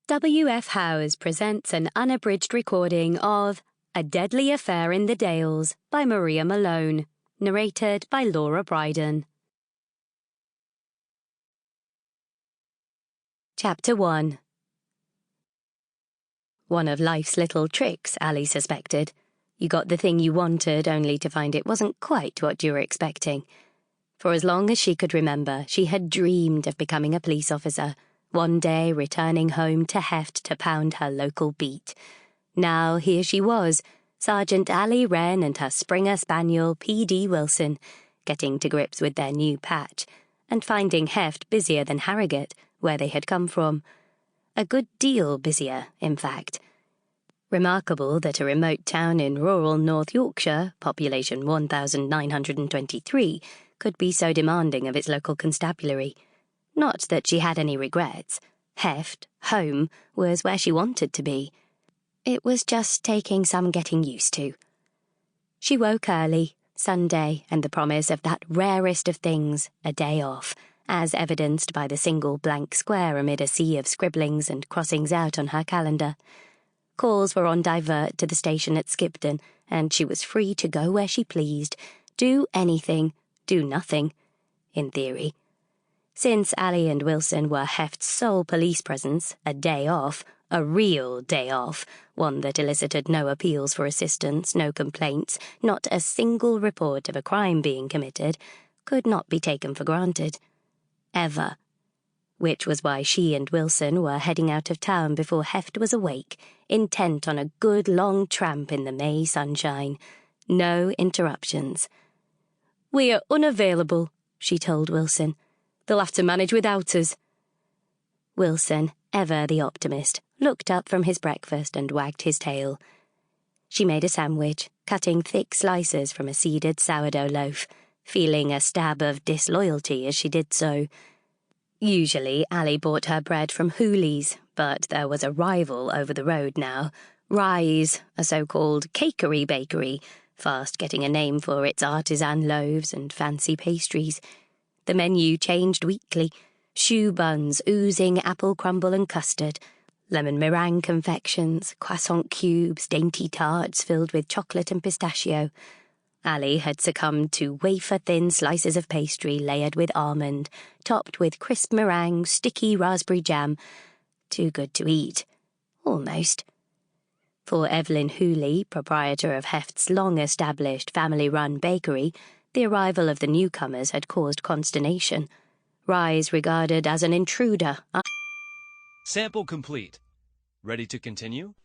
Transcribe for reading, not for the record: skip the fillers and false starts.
W.F. Howes presents an unabridged recording of A Deadly Affair in the Dales by Maria Malone, narrated by Laura Brydon. Chapter 1. One of life's little tricks, Ali suspected. You got the thing you wanted only to find it wasn't quite what you were expecting. For as long as she could remember, she had dreamed of becoming a police officer, one day returning home to Heft to pound her local beat. Now here she was, Sergeant Ali Wren and her Springer spaniel P.D. Wilson, getting to grips with their new patch, and finding Heft busier than Harrogate, where they had come from. A good deal busier, in fact. Remarkable that a remote town in rural North Yorkshire, population 1,923, could be so demanding of its local constabulary. Not that she had any regrets. Heft, home, was where she wanted to be. It was just taking some getting used to. She woke early, Sunday, and the promise of that rarest of things, a day off, as evidenced by the single blank square amid a sea of scribblings and crossings out on her calendar. Calls were on divert to the station at Skipton, and she was free to go where she pleased, do anything, do nothing, in theory. Since Ali and Wilson were Heft's sole police presence, a day off, a real day off, one that elicited no appeals for assistance, no complaints, not a single report of a crime being committed, could not be taken for granted. Ever. Which was why she and Wilson were heading out of town before Heft was awake, intent on a good long tramp in the May sunshine. No interruptions. "We're unavailable," she told Wilson. "They'll have to manage without us." Wilson, ever the optimist, looked up from his breakfast and wagged his tail. She made a sandwich, cutting thick slices from a seeded sourdough loaf, feeling a stab of disloyalty as she did so. Usually Ali bought her bread from Hooley's, but there was a rival over the road now, Rise, a so-called cakery-bakery, fast getting a name for its artisan loaves and fancy pastries. The menu changed weekly, shoe buns oozing apple crumble and custard, lemon meringue confections, croissant cubes, dainty tarts filled with chocolate and pistachio. Ali had succumbed to wafer-thin slices of pastry layered with almond, topped with crisp meringue, sticky raspberry jam. Too good to eat. Almost. For Evelyn Hooley, proprietor of Heft's long-established family-run bakery, the arrival of the newcomers had caused consternation. Rise regarded as an intruder. Sample complete. Ready to continue?